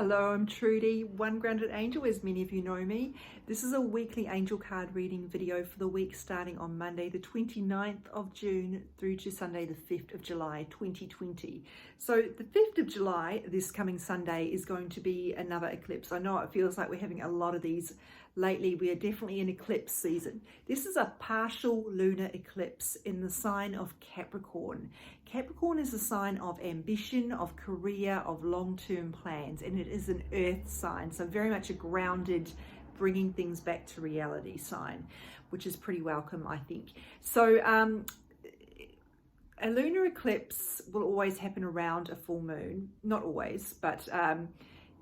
Hello, I'm Trudy, One Grounded Angel, as many of you know me. This is a weekly angel card reading video for the week starting on Monday, the 29th of June through to Sunday, the 5th of July, 2020. So the 5th of July, this coming Sunday, is going to be another eclipse. I know it feels like we're having a lot of these lately. We are definitely in eclipse season. This is a partial lunar eclipse in the sign of Capricorn. Capricorn is a sign of ambition, of career, of long-term plans, and it is an earth sign, so very much a grounded, bringing things back to reality sign, which is pretty welcome, I think. So a lunar eclipse will always happen around a full moon. Not always, but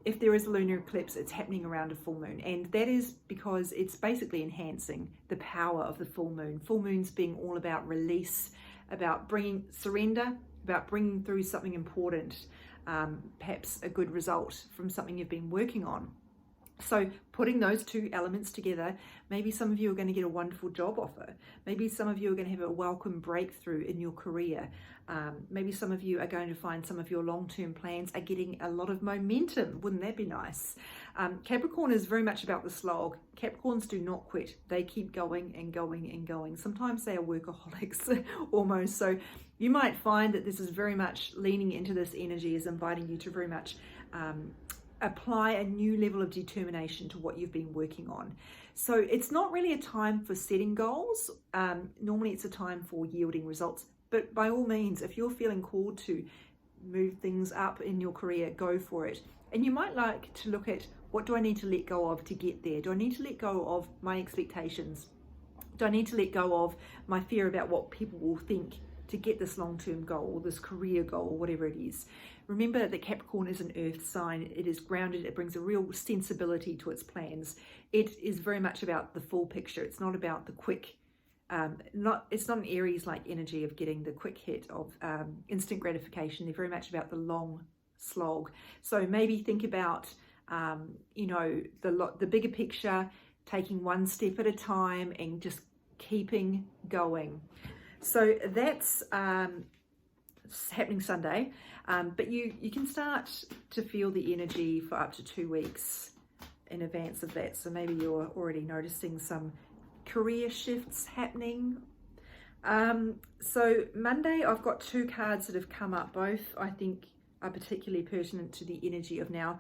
if there is a lunar eclipse, it's happening around a full moon. And that is because it's basically enhancing the power of the full moon. Full moons being all about release, about bringing surrender, about bringing through something important, perhaps a good result from something you've been working on. So putting those two elements together, maybe some of you are going to get a wonderful job offer. Maybe some of you are going to have a welcome breakthrough in your career. Maybe some of you are going to find some of your long-term plans are getting a lot of momentum. Wouldn't that be nice? Capricorn is very much about the slog. Capricorns do not quit. They keep going and going and going. Sometimes they are workaholics almost. So you might find that this is very much leaning into this energy, is inviting you to very much apply a new level of determination to what you've been working on. So it's not really a time for setting goals. Normally it's a time for yielding results. But by all means, if you're feeling called to move things up in your career, go for it. And you might like to look at, what do I need to let go of to get there? Do I need to let go of my expectations? Do I need to let go of my fear about what people will think to get this long-term goal, this career goal, whatever it is? Remember that Capricorn is an earth sign. It is grounded. It brings a real sensibility to its plans. It is very much about the full picture. It's not about the quick, it's not an Aries-like energy of getting the quick hit of instant gratification. They're very much about the long slog. So maybe think about, the bigger picture, taking one step at a time and just keeping going. So that's happening Sunday, but you can start to feel the energy for up to 2 weeks in advance of that. So maybe you're already noticing some career shifts happening. So Monday, I've got 2 cards that have come up. Both I think are particularly pertinent to the energy of now.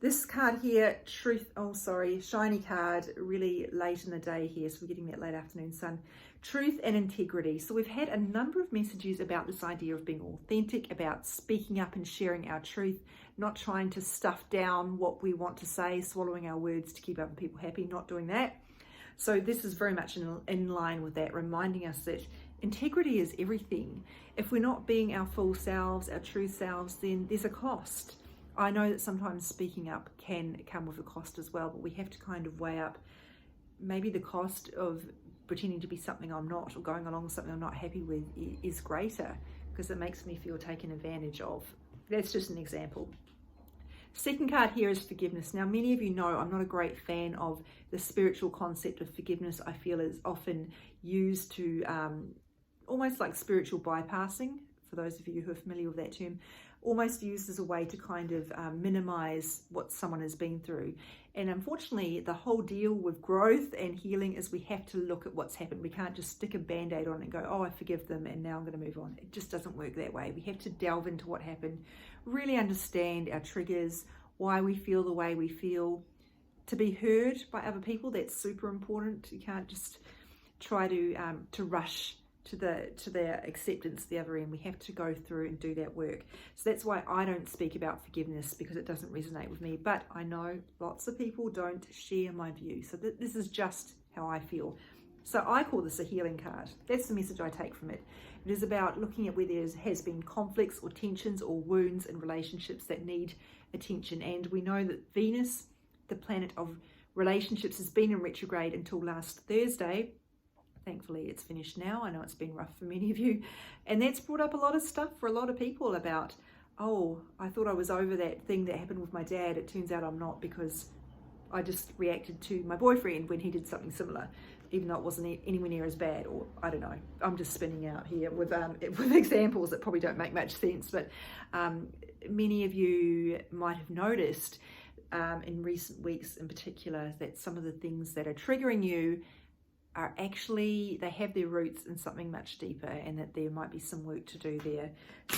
This card here, shiny card, really late in the day here, so we're getting that late afternoon sun. Truth and integrity. So we've had a number of messages about this idea of being authentic, about speaking up and sharing our truth, not trying to stuff down what we want to say, swallowing our words to keep other people happy, not doing that. So this is very much in line with that, reminding us that integrity is everything. If we're not being our full selves, our true selves, then there's a cost. I know that sometimes speaking up can come with a cost as well, but we have to kind of weigh up maybe the cost of pretending to be something I'm not, or going along with something I'm not happy with is greater, because it makes me feel taken advantage of. That's just an example. Second card here is forgiveness. Now, many of you know I'm not a great fan of the spiritual concept of forgiveness. I feel is often used to almost like spiritual bypassing, for those of you who are familiar with that term, almost used as a way to kind of minimize what someone has been through. And unfortunately, the whole deal with growth and healing is we have to look at what's happened. We can't just stick a band-aid on it and go, oh, I forgive them and now I'm going to move on. It just doesn't work that way. We have to delve into what happened, really understand our triggers, why we feel the way we feel, to be heard by other people. That's super important. You can't just try to rush to their acceptance the other end. We have to go through and do that work. So that's why I don't speak about forgiveness, because it doesn't resonate with me. But I know lots of people don't share my view. So this is just how I feel. So I call this a healing card. That's the message I take from it. It is about looking at where there has been conflicts or tensions or wounds in relationships that need attention. And we know that Venus, the planet of relationships, has been in retrograde until last Thursday. Thankfully, it's finished now. I know it's been rough for many of you. And that's brought up a lot of stuff for a lot of people about, oh, I thought I was over that thing that happened with my dad. It turns out I'm not, because I just reacted to my boyfriend when he did something similar, even though it wasn't anywhere near as bad. Or I don't know, I'm just spinning out here with examples that probably don't make much sense, but many of you might have noticed in recent weeks in particular that some of the things that are triggering you are actually, they have their roots in something much deeper, and that there might be some work to do there.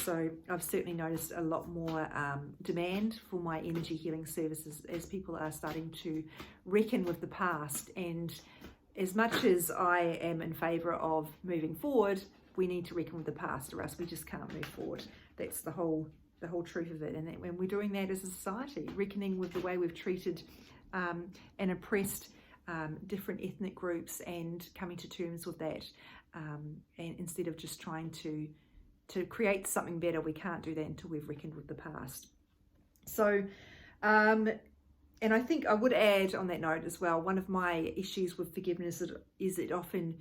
So I've certainly noticed a lot more demand for my energy healing services as people are starting to reckon with the past. And as much as I am in favour of moving forward, we need to reckon with the past, or else we just can't move forward. That's the whole truth of it. And that when we're doing that as a society, reckoning with the way we've treated and oppressed different ethnic groups, and coming to terms with that, and instead of just trying to create something better, we can't do that until we've reckoned with the past. So and I think I would add on that note as well, one of my issues with forgiveness is it often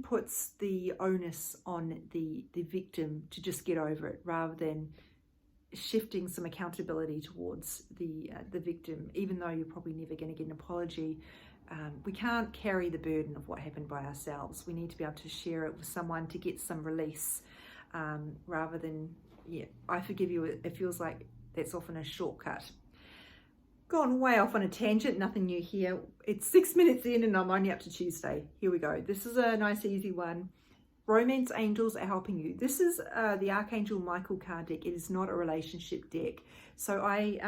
puts the onus on the victim to just get over it, rather than shifting some accountability towards the victim. Even though you're probably never going to get an apology, we can't carry the burden of what happened by ourselves. We need to be able to share it with someone to get some release, rather than, I forgive you. It feels like that's often a shortcut. Gone way off on a tangent, nothing new here. It's 6 minutes in and I'm only up to Tuesday. Here we go. This is a nice easy one. Romance angels are helping you. This is the Archangel Michael card deck. It is not a relationship deck. So I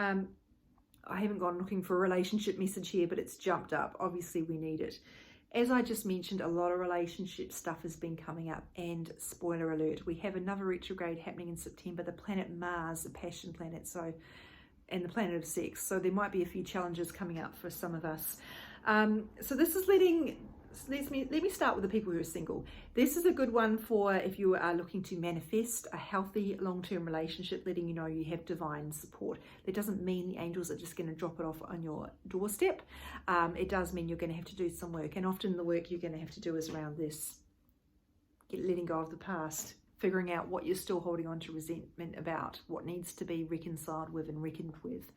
haven't gone looking for a relationship message here, but it's jumped up. Obviously we need it. As I just mentioned, a lot of relationship stuff has been coming up, and spoiler alert, we have another retrograde happening in September, the planet Mars, the passion planet, and the planet of sex. So there might be a few challenges coming up for some of us. So this is let me start with the people who are single. This is a good one for if you are looking to manifest a healthy long-term relationship, letting you know you have divine support. That doesn't mean the angels are just going to drop it off on your doorstep. It does mean you're going to have to do some work, and often the work you're going to have to do is around this, letting go of the past, figuring out what you're still holding on to resentment about, what needs to be reconciled with and reckoned with.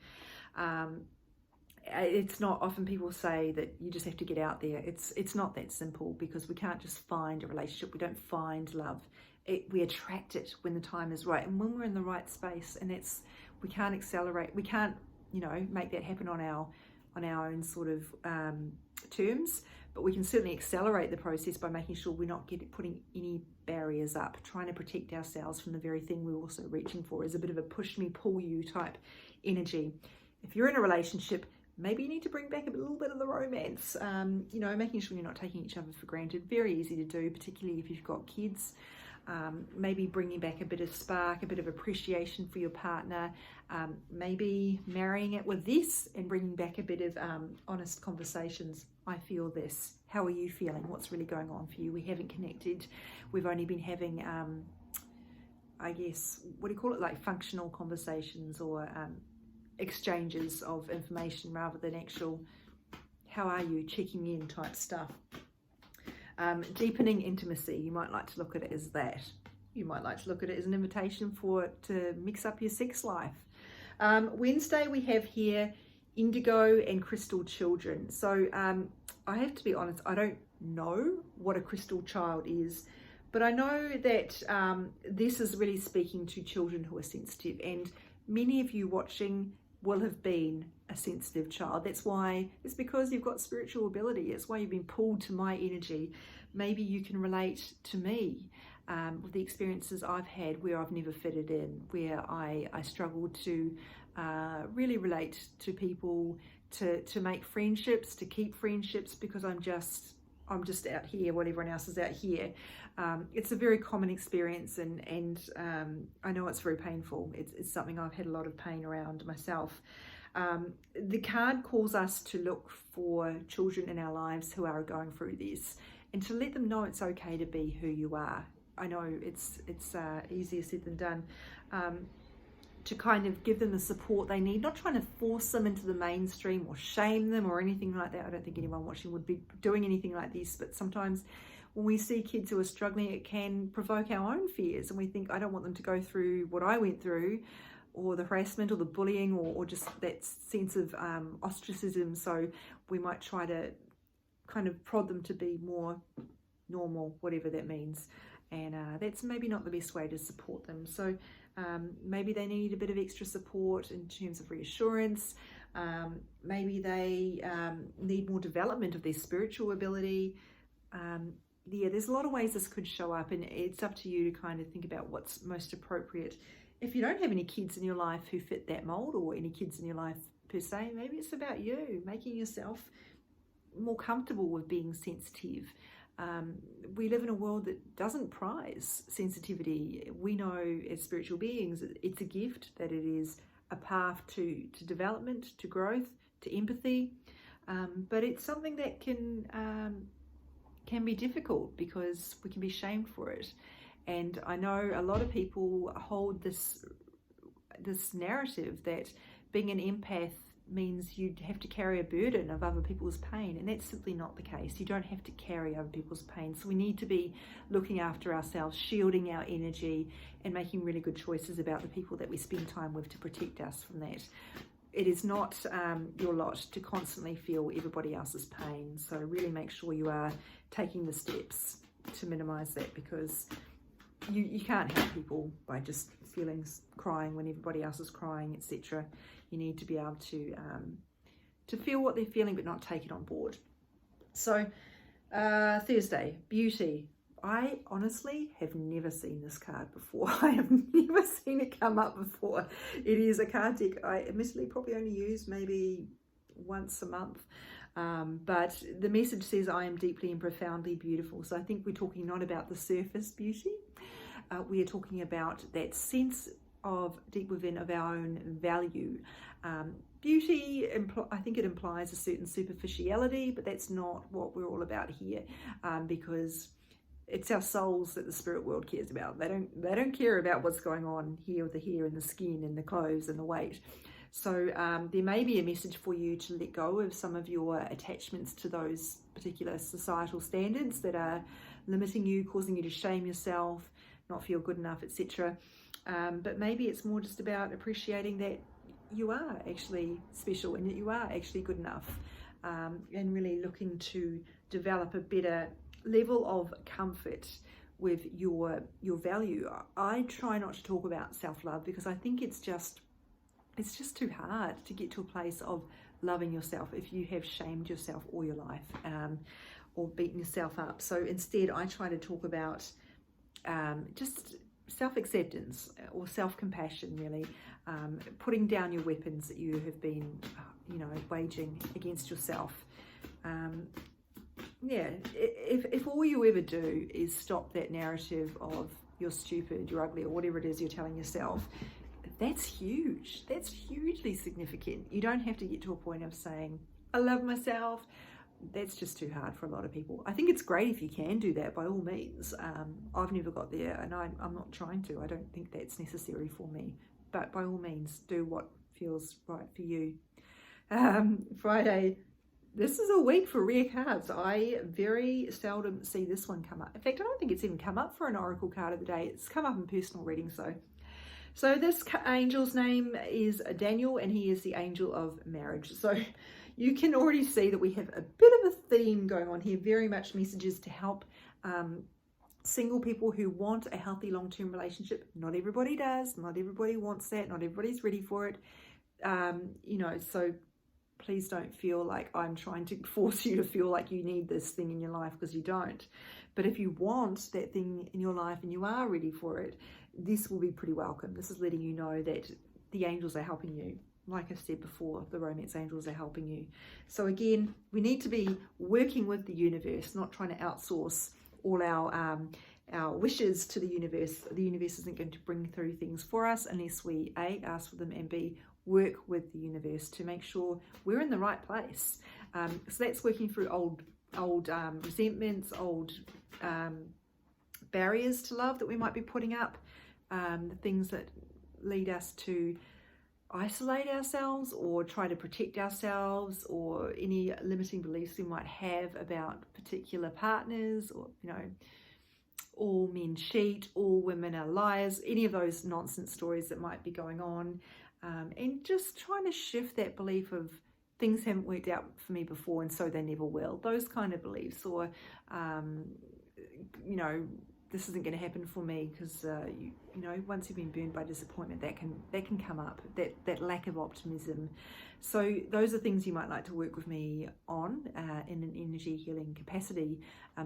It's not, often people say that you just have to get out there. It's not that simple, because we can't just find a relationship. We don't find love. We attract it when the time is right, and when we're in the right space. And we can't accelerate. We can't, make that happen on our own sort of terms. But we can certainly accelerate the process by making sure we're not putting any barriers up, trying to protect ourselves from the very thing we're also reaching for. Is a bit of a push me, pull you type energy. If you're in a relationship, maybe you need to bring back a little bit of the romance, making sure you're not taking each other for granted. Very easy to do, particularly if you've got kids. Maybe bringing back a bit of spark, a bit of appreciation for your partner. Maybe marrying it with this and bringing back a bit of honest conversations. I feel this. How are you feeling? What's really going on for you? We haven't connected. We've only been having, I guess, what do you call it? Like functional conversations, or exchanges of information, rather than actual how are you, checking in type stuff. Deepening intimacy, you might like to look at it as that. You might like to look at it as an invitation to mix up your sex life. Wednesday we have here indigo and crystal children. So I have to be honest, I don't know what a crystal child is, but I know that this is really speaking to children who are sensitive, and many of you watching will have been a sensitive child. That's why, it's because you've got spiritual ability. It's why you've been pulled to my energy. Maybe you can relate to me with the experiences I've had where I've never fitted in, where I struggled to really relate to people, to make friendships, to keep friendships, because I'm just out here while everyone else is out here. It's a very common experience, and I know it's very painful. It's something I've had a lot of pain around myself. The card calls us to look for children in our lives who are going through this, and to let them know it's okay to be who you are. I know it's easier said than done. To kind of give them the support they need, not trying to force them into the mainstream or shame them or anything like that. I don't think anyone watching would be doing anything like this, but sometimes when we see kids who are struggling, it can provoke our own fears, and we think, I don't want them to go through what I went through. or the harassment or the bullying, or just that sense of ostracism. So we might try to kind of prod them to be more normal, whatever that means. And that's maybe not the best way to support them. So maybe they need a bit of extra support in terms of reassurance. Maybe they need more development of their spiritual ability. Yeah, there's a lot of ways this could show up, and it's up to you to kind of think about what's most appropriate. If you don't have any kids in your life who fit that mold, or any kids in your life per se, maybe it's about you making yourself more comfortable with being sensitive. We live in a world that doesn't prize sensitivity. We know as spiritual beings it's a gift, that it is a path to development, to growth, to empathy, but it's something that can be difficult because we can be shamed for it. And I know a lot of people hold this narrative that being an empath means you have to carry a burden of other people's pain, and that's simply not the case. You don't have to carry other people's pain. So we need to be looking after ourselves, shielding our energy, and making really good choices about the people that we spend time with to protect us from that. It is not your lot to constantly feel everybody else's pain. So really make sure you are taking the steps to minimize that, because you can't help people by just crying when everybody else is crying, etc. You need to be able to feel what they're feeling, but not take it on board. So Thursday, beauty. I honestly have never seen this card before. I have never seen it come up before. It is a card deck I admittedly probably only use maybe once a month. But the message says, I am deeply and profoundly beautiful. So I think we're talking not about the surface beauty. We are talking about that sense of deep within of our own value. Beauty, I think it implies a certain superficiality, but that's not what we're all about here, because it's our souls that the spirit world cares about. They don't care about what's going on here with the hair and the skin and the clothes and the weight. So there may be a message for you to let go of some of your attachments to those particular societal standards that are limiting you, causing you to shame yourself, not feel good enough, etc. But maybe it's more just about appreciating that you are actually special and that you are actually good enough, and really looking to develop a better level of comfort with your value. I try not to talk about self-love because I think it's just too hard to get to a place of loving yourself if you have shamed yourself all your life, or beaten yourself up. So instead I try to talk about just self-acceptance or self-compassion, really, putting down your weapons that you have been waging against yourself. If all you ever do is stop that narrative of you're stupid, you're ugly, or whatever it is you're telling yourself, that's huge. That's hugely significant. You don't have to get to a point of saying, I love myself. That's just too hard for a lot of people. I think it's great if you can do that, by all means. I've never got there, and I'm not trying to. I don't think that's necessary for me. But by all means, do what feels right for you. Friday. This is a week for rare cards. I very seldom see this one come up. In fact, I don't think it's even come up for an oracle card of the day. It's come up in personal readings, though. So this angel's name is Daniel, and he is the angel of marriage. So you can already see that we have a bit of a theme going on here, very much messages to help single people who want a healthy long-term relationship. Not everybody does. Not everybody wants that. Not everybody's ready for it. So please don't feel like I'm trying to force you to feel like you need this thing in your life, because you don't. But if you want that thing in your life and you are ready for it, this will be pretty welcome. This is letting you know that the angels are helping you. Like I said before, the romance angels are helping you. So again, we need to be working with the universe, not trying to outsource all our wishes to the universe. The universe isn't going to bring through things for us unless we A, ask for them, and B, work with the universe to make sure we're in the right place. So that's working through old resentments, old barriers to love that we might be putting up, the things that lead us to isolate ourselves or try to protect ourselves, or any limiting beliefs we might have about particular partners, or all men cheat, all women are liars, any of those nonsense stories that might be going on, and just trying to shift that belief of things haven't worked out for me before and so they never will. Those kind of beliefs, or you know, this isn't going to happen for me because you know, once you've been burned by disappointment, that can come up, that lack of optimism. So those are things you might like to work with me on in an energy healing capacity.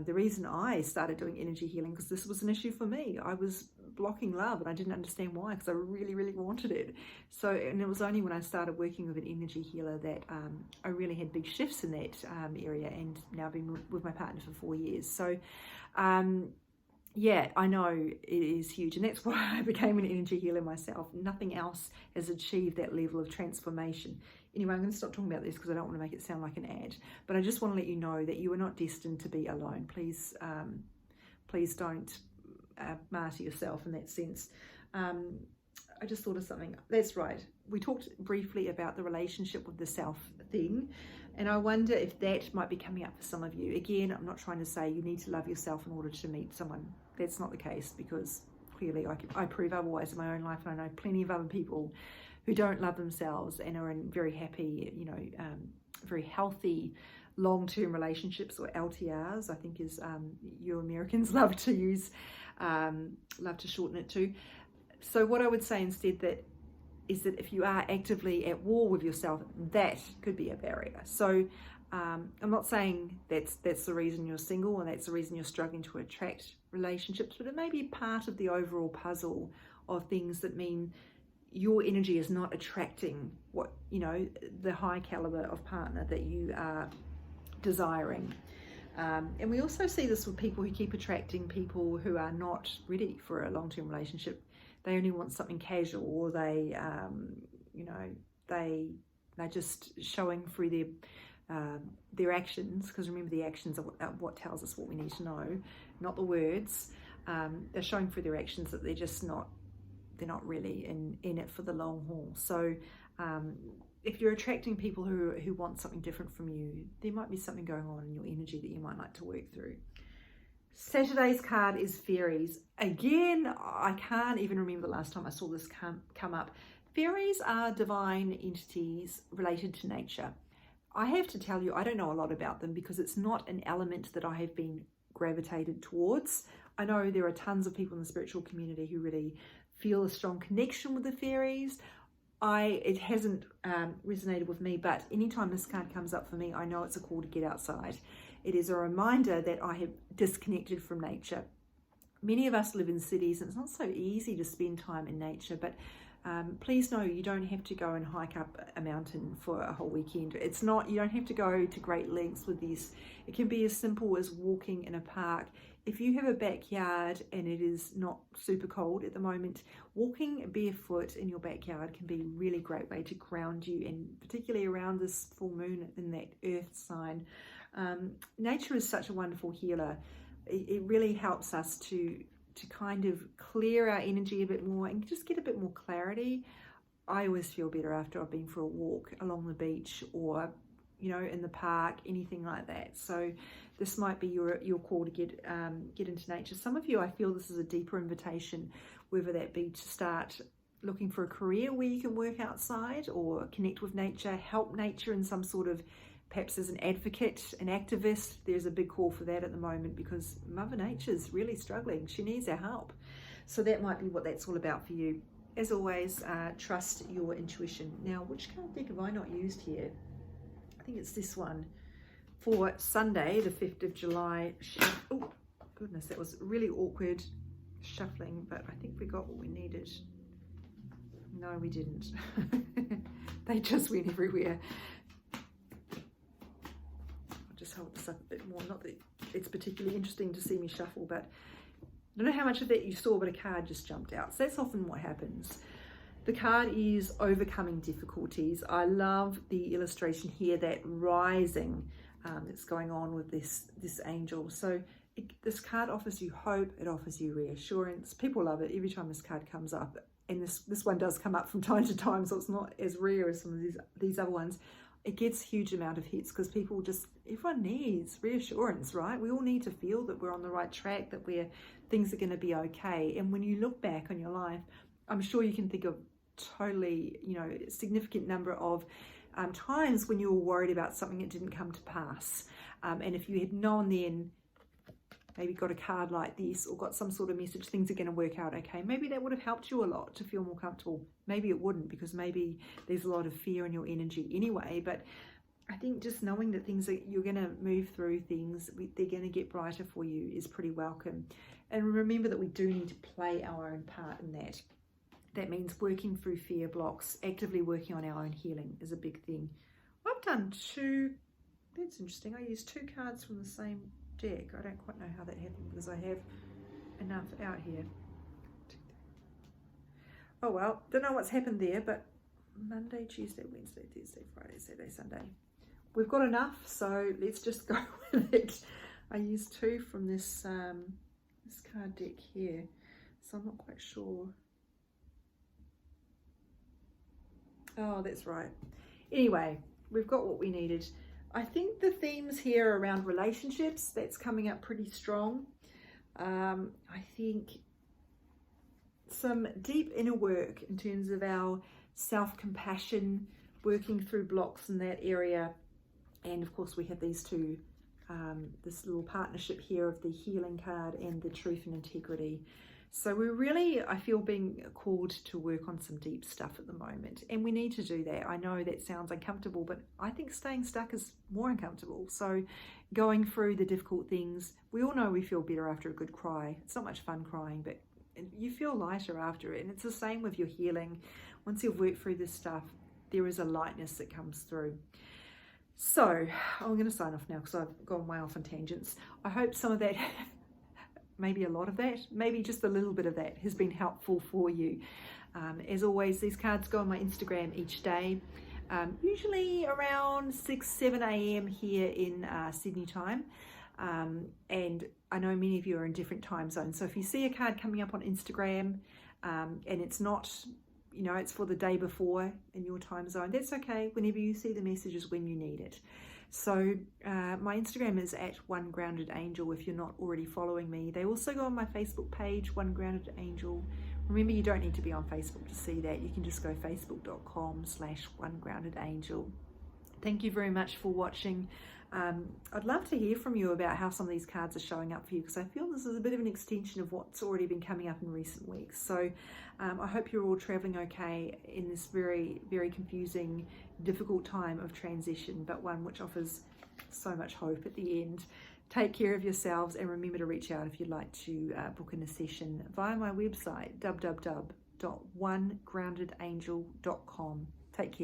The reason I started doing energy healing, because this was an issue for me. I was blocking love and I didn't understand why, because I really, really wanted it. So, and it was only when I started working with an energy healer that I really had big shifts in that area, and now I've been with my partner for 4 years. So yeah, I know it is huge, and that's why I became an energy healer myself. Nothing else has achieved that level of transformation. Anyway, I'm going to stop talking about this because I don't want to make it sound like an ad, but I just want to let you know that you are not destined to be alone. Please, please don't martyr yourself in that sense. I just thought of something. That's right. We talked briefly about the relationship with the self thing, and I wonder if that might be coming up for some of you. Again, I'm not trying to say you need to love yourself in order to meet someone. That's not the case, because clearly I prove otherwise in my own life, and I know plenty of other people who don't love themselves and are in very happy, you know, very healthy long-term relationships, or LTRs, I think is you Americans love to use, love to shorten it to. So what I would say instead is that if you are actively at war with yourself, that could be a barrier. So I'm not saying that's the reason you're single and that's the reason you're struggling to attract relationships, but it may be part of the overall puzzle of things that mean your energy is not attracting what, you know, the high caliber of partner that you are desiring. And we also see this with people who keep attracting people who are not ready for a long-term relationship. They only want something casual, or they, you know, they're just showing through their actions, because remember, the actions are what tells us what we need to know, not the words. They're showing through their actions that they're just not, they're not really in it for the long haul. So if you're attracting people who want something different from you, there might be something going on in your energy that you might like to work through. Saturday's card is fairies. Again, I can't even remember the last time I saw this come up. Fairies are divine entities related to nature. I have to tell you, I don't know a lot about them because it's not an element that I have been gravitated towards. I know there are tons of people in the spiritual community who really feel a strong connection with the fairies. It hasn't resonated with me, but anytime this card comes up for me, I know it's a call to get outside. It is a reminder that I have disconnected from nature. Many of us live in cities and it's not so easy to spend time in nature, but please know you don't have to go and hike up a mountain for a whole weekend. It's not, you don't have to go to great lengths with this. It can be as simple as walking in a park. If you have a backyard and it is not super cold at the moment, walking barefoot in your backyard can be a really great way to ground you, and particularly around this full moon in that earth sign. Nature is such a wonderful healer. It really helps us to kind of clear our energy a bit more and just get a bit more clarity. I always feel better after I've been for a walk along the beach, or, you know, in the park, anything like that. So this might be your call to get into nature. Some of you, I feel this is a deeper invitation, whether that be to start looking for a career where you can work outside or connect with nature, help nature in some sort of, perhaps as an advocate, an activist. There's a big call for that at the moment because Mother Nature's really struggling. She needs our help. So that might be what that's all about for you. As always, trust your intuition. Now, which card deck have I not used here? I think it's this one. For Sunday, the 5th of July. Oh, goodness, that was really awkward shuffling, but I think we got what we needed. No, we didn't. They just went everywhere. Hold this up a bit more. Not that it's particularly interesting to see me shuffle, but I don't know how much of that you saw, but a card just jumped out. So that's often what happens. The card is overcoming difficulties. I love the illustration here, that rising that's going on with this angel. So this card offers you hope. It offers you reassurance. People love it every time this card comes up, and this one does come up from time to time, so it's not as rare as some of these other ones. it gets huge amount of hits because everyone needs reassurance, right? We all need to feel that we're on the right track, that things are going to be okay. And when you look back on your life, I'm sure you can think of totally, a significant number of times when you were worried about something that didn't come to pass. And if you had known then, maybe got a card like this or got some sort of message, things are going to work out okay, maybe that would have helped you a lot to feel more comfortable. Maybe it wouldn't, because maybe there's a lot of fear in your energy anyway. But I think just knowing that you're going to move through things, they're going to get brighter for you is pretty welcome. And remember that we do need to play our own part in that. That means working through fear blocks, actively working on our own healing is a big thing. I've done that's interesting. I used 2 cards from the same deck. I don't quite know how that happened because I have enough out here. Oh well, don't know what's happened there, but Monday, Tuesday, Wednesday, Thursday, Friday, Saturday, Sunday. We've got enough, so let's just go with it. I used 2 from this card deck here, so I'm not quite sure. Oh, that's right. Anyway, we've got what we needed. I think the themes here are around relationships. That's coming up pretty strong. I think some deep inner work in terms of our self-compassion, working through blocks in that area. And of course we have these 2, this little partnership here of the healing card and the truth and integrity. So we're really, I feel, being called to work on some deep stuff at the moment, and we need to do that. I know that sounds uncomfortable, but I think staying stuck is more uncomfortable. So going through the difficult things, we all know we feel better after a good cry. It's not much fun crying, but you feel lighter after it. And it's the same with your healing. Once you've worked through this stuff, there is a lightness that comes through. So I'm going to sign off now because I've gone way off on tangents. I hope some of that maybe a lot of that, maybe just a little bit of that has been helpful for you. As always, these cards go on my Instagram each day, usually around 6-7 a.m. here in Sydney time. And I know many of you are in different time zones. So if you see a card coming up on Instagram and it's not, it's for the day before in your time zone, that's okay. Whenever you see the message is when you need it. So my Instagram is at One Grounded Angel if you're not already following me. They also go on my Facebook page, One Grounded Angel. Remember, you don't need to be on Facebook to see that. You can just go facebook.com/One Grounded Angel. Thank you very much for watching. I'd love to hear from you about how some of these cards are showing up for you, because I feel this is a bit of an extension of what's already been coming up in recent weeks. So I hope you're all traveling okay in this very, very confusing, difficult time of transition, but one which offers so much hope at the end. Take care of yourselves, and remember to reach out if you'd like to book in a session via my website, www.onegroundedangel.com. Take care.